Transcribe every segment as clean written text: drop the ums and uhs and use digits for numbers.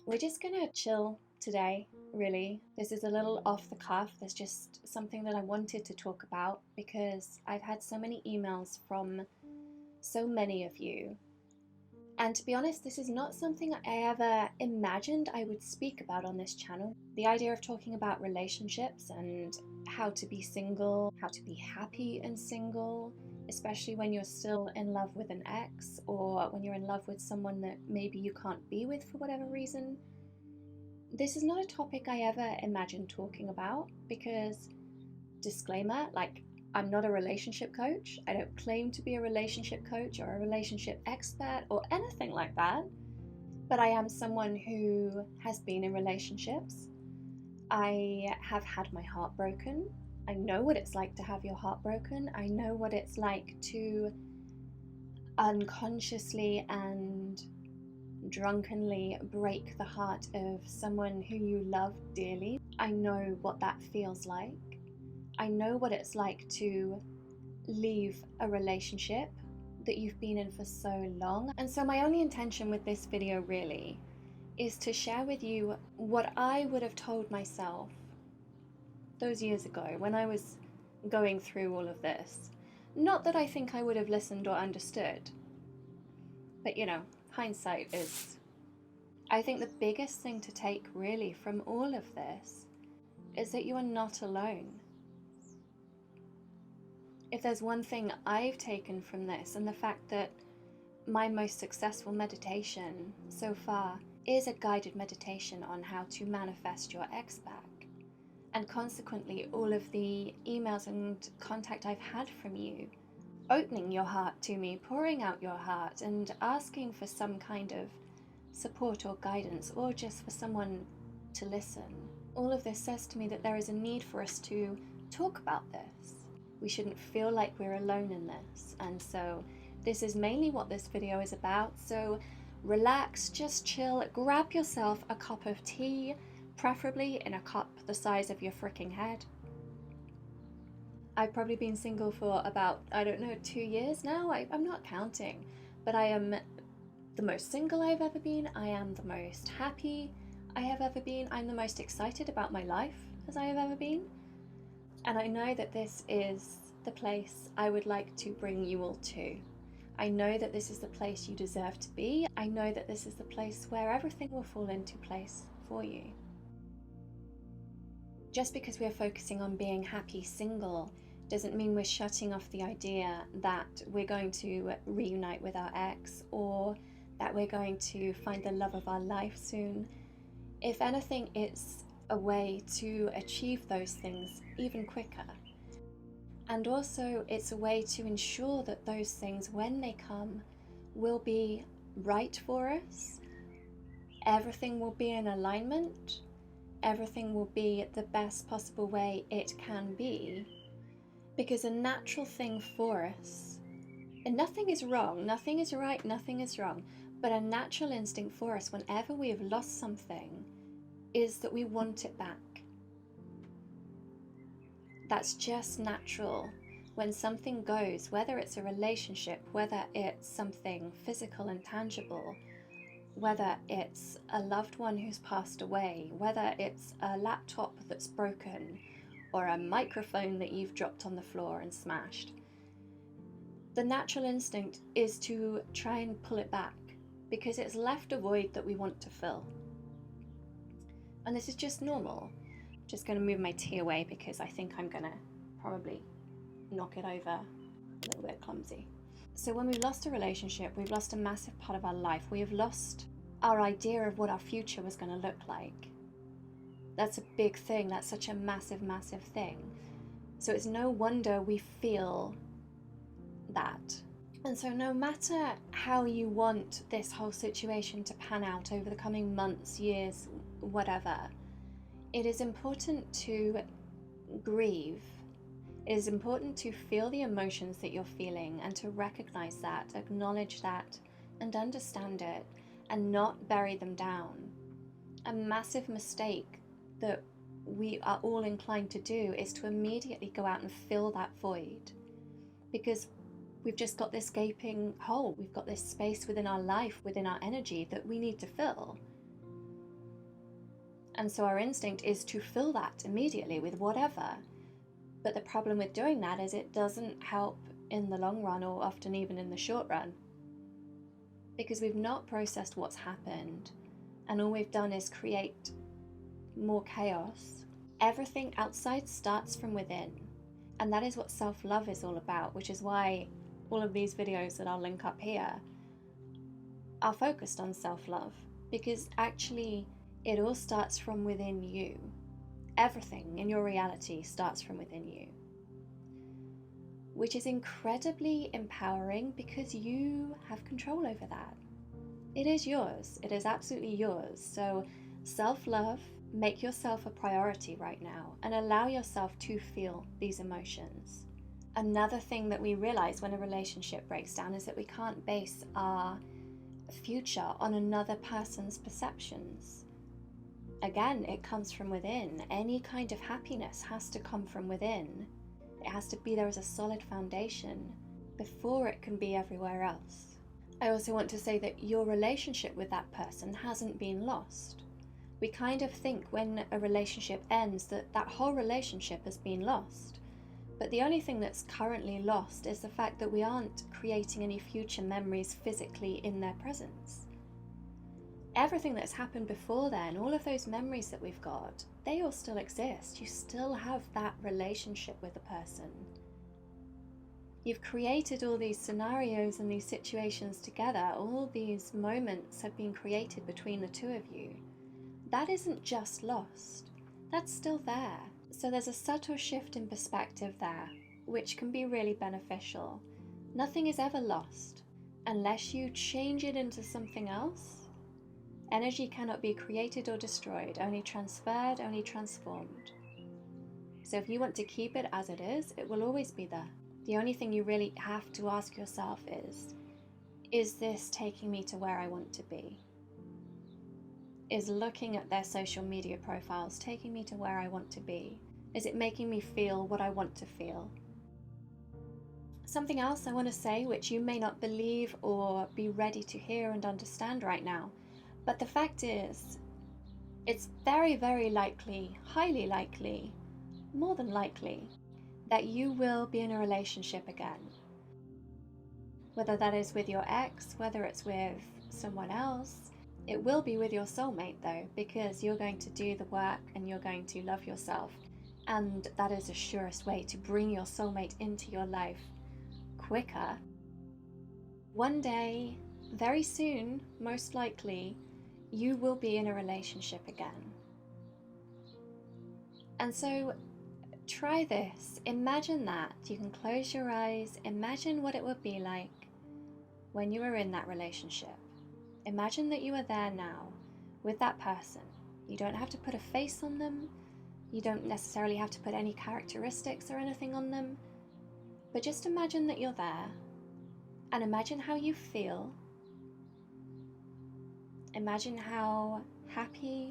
We're just gonna chill today, really. This is a little off the cuff. There's just something that I wanted to talk about because I've had so many emails from so many of you. And to be honest, this is not something I ever imagined I would speak about on this channel. The idea of talking about relationships and how to be single, how to be happy and single, especially when you're still in love with an ex or when you're in love with someone that maybe you can't be with for whatever reason. This is not a topic I ever imagined talking about because, disclaimer, I'm not a relationship coach. I don't claim to be a relationship coach or a relationship expert or anything like that. But I am someone who has been in relationships. I have had my heart broken. I know what it's like to have your heart broken. I know what it's like to unconsciously and drunkenly break the heart of someone who you love dearly. I know what that feels like. I know what it's like to leave a relationship that you've been in for so long. And so my only intention with this video really is to share with you what I would have told myself those years ago when I was going through all of this. Not that I think I would have listened or understood, but hindsight is... I think the biggest thing to take really from all of this is that you are not alone. If there's one thing I've taken from this, and the fact that my most successful meditation so far is a guided meditation on how to manifest your ex back, and consequently all of the emails and contact I've had from you, opening your heart to me, pouring out your heart and asking for some kind of support or guidance, or just for someone to listen. All of this says to me that there is a need for us to talk about this. We shouldn't feel like we're alone in this. And so this is mainly what this video is about. So relax, just chill, grab yourself a cup of tea, preferably in a cup the size of your freaking head. I've probably been single for about, 2 years now. I'm not counting, but I am the most single I've ever been. I am the most happy I have ever been. I'm the most excited about my life as I have ever been. And I know that this is the place I would like to bring you all to. I know that this is the place you deserve to be. I know that this is the place where everything will fall into place for you. Just because we're focusing on being happy single doesn't mean we're shutting off the idea that we're going to reunite with our ex or that we're going to find the love of our life soon. If anything, it's a way to achieve those things even quicker. And also it's a way to ensure that those things, when they come, will be right for us. Everything will be in alignment. Everything will be the best possible way it can be. Because a natural thing for us, and nothing is wrong, nothing is right, nothing is wrong, but a natural instinct for us whenever we have lost something is that we want it back. That's just natural. When something goes, whether it's a relationship, whether it's something physical and tangible, whether it's a loved one who's passed away, whether it's a laptop that's broken, or a microphone that you've dropped on the floor and smashed, the natural instinct is to try and pull it back because it's left a void that we want to fill. And this is just normal. I'm just going to move my tea away because I think I'm going to probably knock it over a little bit clumsy. So when we've lost a relationship, we've lost a massive part of our life. We have lost our idea of what our future was going to look like. That's a big thing. That's such a massive, massive thing. So it's no wonder we feel that. And so no matter how you want this whole situation to pan out over the coming months, years, whatever, it is important to grieve. It is important to feel the emotions that you're feeling and to recognize that, acknowledge that, and understand it, and not bury them down. A massive mistake that we are all inclined to do is to immediately go out and fill that void, because we've just got this gaping hole. We've got this space within our life, within our energy that we need to fill. And so our instinct is to fill that immediately with whatever. But the problem with doing that is it doesn't help in the long run, or often even in the short run, because we've not processed what's happened, and all we've done is create more chaos. Everything outside starts from within, and that is what self-love is all about, which is why all of these videos that I'll link up here are focused on self-love, because actually it all starts from within you. Everything in your reality starts from within you, which is incredibly empowering because you have control over that. It is yours. It is absolutely yours. So self-love, make yourself a priority right now and allow yourself to feel these emotions. Another thing that we realize when a relationship breaks down is that we can't base our future on another person's perceptions. Again, it comes from within. Any kind of happiness has to come from within. It has to be there as a solid foundation before it can be everywhere else. I also want to say that your relationship with that person hasn't been lost. We kind of think when a relationship ends that that whole relationship has been lost. But the only thing that's currently lost is the fact that we aren't creating any future memories physically in their presence. Everything that's happened before then, all of those memories that we've got, they all still exist. You still have that relationship with the person. You've created all these scenarios and these situations together. All these moments have been created between the two of you. That isn't just lost. That's still there. So there's a subtle shift in perspective there, which can be really beneficial. Nothing is ever lost unless you change it into something else. Energy cannot be created or destroyed, only transferred, only transformed. So if you want to keep it as it is, it will always be there. The only thing you really have to ask yourself is this taking me to where I want to be? Is looking at their social media profiles taking me to where I want to be? Is it making me feel what I want to feel? Something else I want to say, which you may not believe or be ready to hear and understand right now, but the fact is, it's very, very likely, highly likely, more than likely, that you will be in a relationship again. Whether that is with your ex, whether it's with someone else, it will be with your soulmate though, because you're going to do the work and you're going to love yourself. And that is the surest way to bring your soulmate into your life quicker. One day, very soon, most likely, you will be in a relationship again. And so try this. Imagine that. You can close your eyes. Imagine what it would be like when you were in that relationship. Imagine that you are there now with that person. You don't have to put a face on them. You don't necessarily have to put any characteristics or anything on them. But just imagine that you're there and imagine how you feel. Imagine how happy,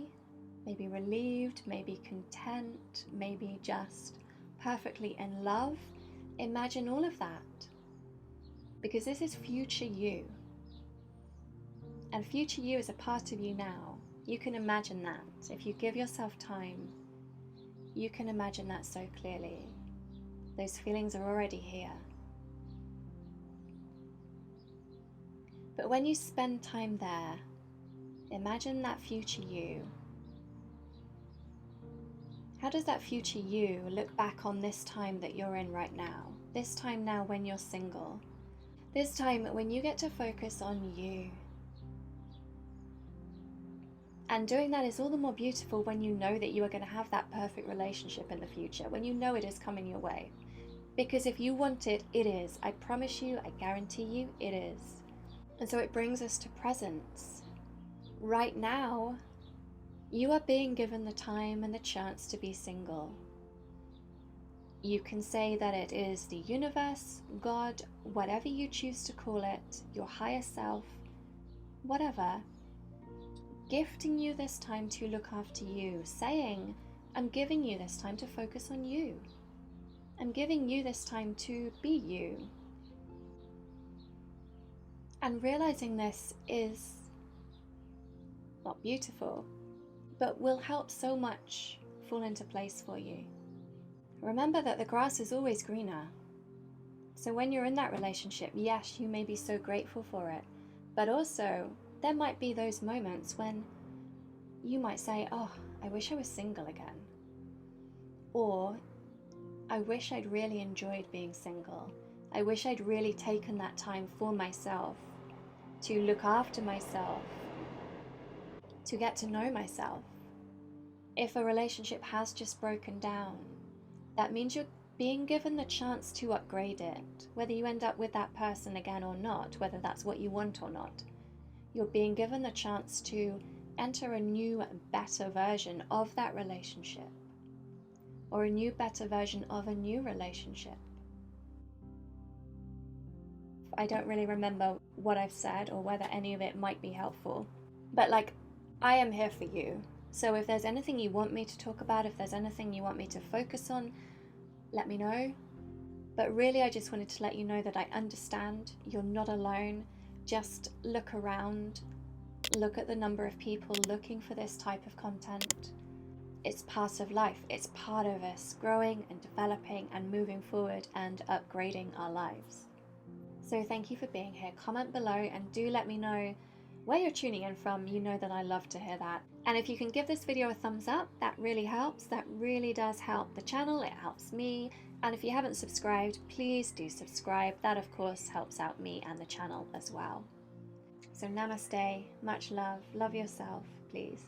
maybe relieved, maybe content, maybe just perfectly in love. Imagine all of that, because this is future you. And future you is a part of you now. You can imagine that. If you give yourself time, you can imagine that so clearly. Those feelings are already here. But when you spend time there, imagine that future you. How does that future you look back on this time that you're in right now? This time now when you're single. This time when you get to focus on you. And doing that is all the more beautiful when you know that you are going to have that perfect relationship in the future, when you know it is coming your way. Because if you want it, it is. I promise you, I guarantee you, it is. And so it brings us to presence. Right now, you are being given the time and the chance to be single. You can say that it is the universe, God, whatever you choose to call it, your higher self, whatever, gifting you this time to look after you, saying, I'm giving you this time to focus on you. I'm giving you this time to be you. And realizing this is not beautiful, but will help so much fall into place for you. Remember that the grass is always greener. So when you're in that relationship, yes, you may be so grateful for it, but also there might be those moments when you might say, oh, I wish I was single again. Or, I wish I'd really enjoyed being single. I wish I'd really taken that time for myself, to look after myself, to get to know myself. If a relationship has just broken down, that means you're being given the chance to upgrade it. Whether you end up with that person again or not, whether that's what you want or not, you're being given the chance to enter a new, better version of that relationship, or a new, better version of a new relationship. I don't really remember what I've said or whether any of it might be helpful, but I am here for you. So if there's anything you want me to talk about, if there's anything you want me to focus on, let me know. But really, I just wanted to let you know that I understand. You're not alone. Just look around. Look at the number of people looking for this type of content. It's part of life. It's part of us growing and developing and moving forward and upgrading our lives. So thank you for being here. Comment below and do let me know where you're tuning in from. You know that I love to hear that. And if you can give this video a thumbs up, that really helps. That really does help the channel. It helps me. And if you haven't subscribed, please do subscribe. That of course helps out me and the channel as well. So namaste, much love yourself, please.